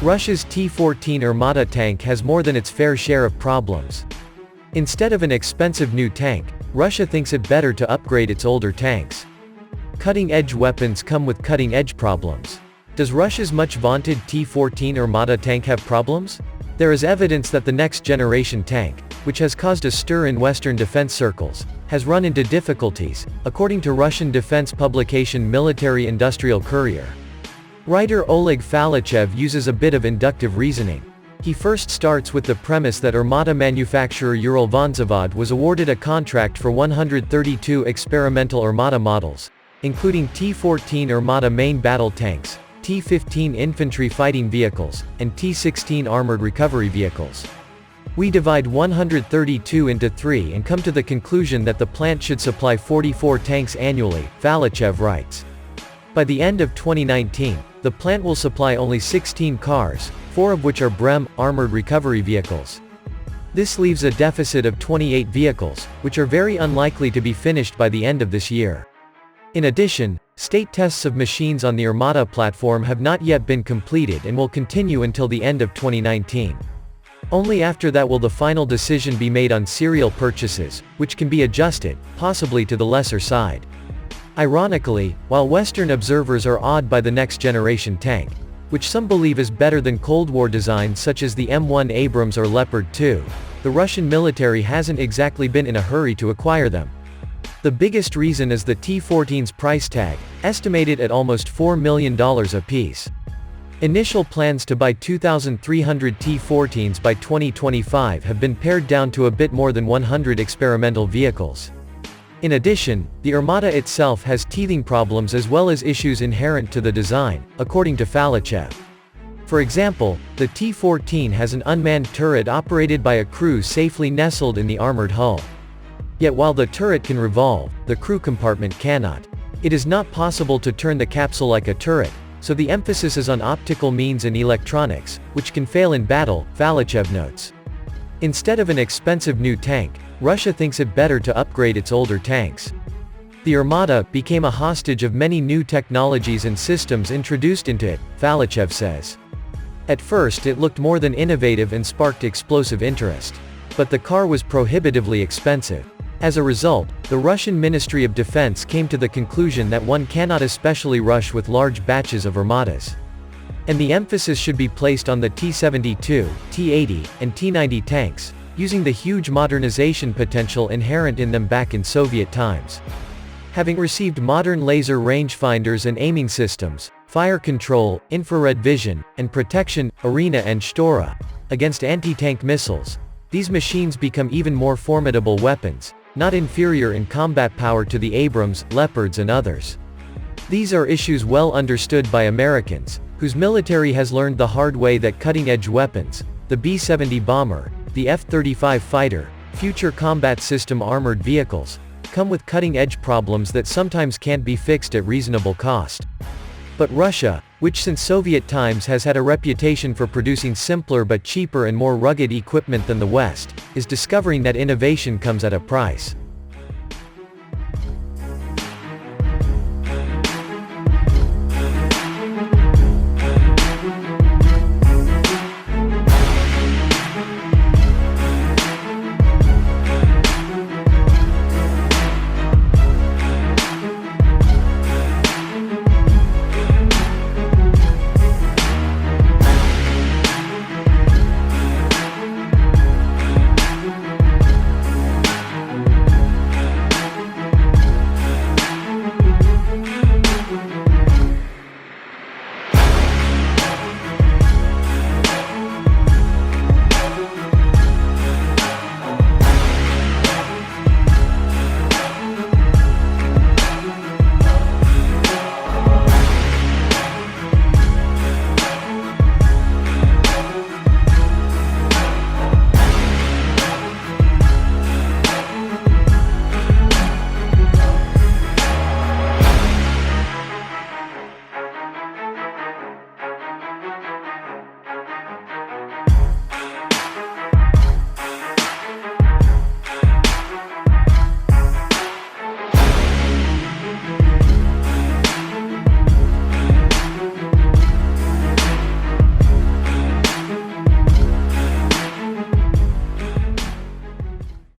Russia's T-14 Armata tank has more than its fair share of problems. Instead of an expensive new tank, Russia thinks it better to upgrade its older tanks. Cutting-edge weapons come with cutting-edge problems. Does Russia's much-vaunted T-14 Armata tank have problems? There is evidence that the next-generation tank, which has caused a stir in Western defense circles, has run into difficulties, according to Russian defense publication Military-Industrial Courier. Writer Oleg Falichev uses a bit of inductive reasoning. He first starts with the premise that Armata manufacturer Uralvagonzavod was awarded a contract for 132 experimental Armata models, including T-14 Armata main battle tanks, T-15 infantry fighting vehicles, and T-16 armored recovery vehicles. We divide 132 into 3 and come to the conclusion that the plant should supply 44 tanks annually, Falichev writes. By the end of 2019, the plant will supply only 16 cars, 4 of which are BREM, armored recovery vehicles. This leaves a deficit of 28 vehicles, which are very unlikely to be finished by the end of this year. In addition, state tests of machines on the Armata platform have not yet been completed and will continue until the end of 2019. Only after that will the final decision be made on serial purchases, which can be adjusted, possibly to the lesser side. Ironically, while Western observers are awed by the next-generation tank, which some believe is better than Cold War designs such as the M1 Abrams or Leopard 2, the Russian military hasn't exactly been in a hurry to acquire them. The biggest reason is the T-14's price tag, estimated at almost $4 million apiece. Initial plans to buy 2,300 T-14s by 2025 have been pared down to a bit more than 100 experimental vehicles. In addition, the Armata itself has teething problems as well as issues inherent to the design, according to Falichev. For example, the T-14 has an unmanned turret operated by a crew safely nestled in the armored hull. Yet while the turret can revolve, the crew compartment cannot. It is not possible to turn the capsule like a turret, so the emphasis is on optical means and electronics, which can fail in battle, Falichev notes. Instead of an expensive new tank, Russia thinks it better to upgrade its older tanks. The Armata became a hostage of many new technologies and systems introduced into it, Falichev says. At first it looked more than innovative and sparked explosive interest. But the car was prohibitively expensive. As a result, the Russian Ministry of Defense came to the conclusion that one cannot especially rush with large batches of Armatas. And the emphasis should be placed on the T-72, T-80, and T-90 tanks, using the huge modernization potential inherent in them back in Soviet times. Having received modern laser rangefinders and aiming systems, fire control, infrared vision, and protection, Arena and Shtora, against anti-tank missiles, these machines become even more formidable weapons, not inferior in combat power to the Abrams, Leopards and others. These are issues well understood by Americans, whose military has learned the hard way that cutting-edge weapons, the B-70 bomber, the F-35 fighter, future combat system armored vehicles, come with cutting-edge problems that sometimes can't be fixed at reasonable cost. But Russia, which since Soviet times has had a reputation for producing simpler but cheaper and more rugged equipment than the West, is discovering that innovation comes at a price.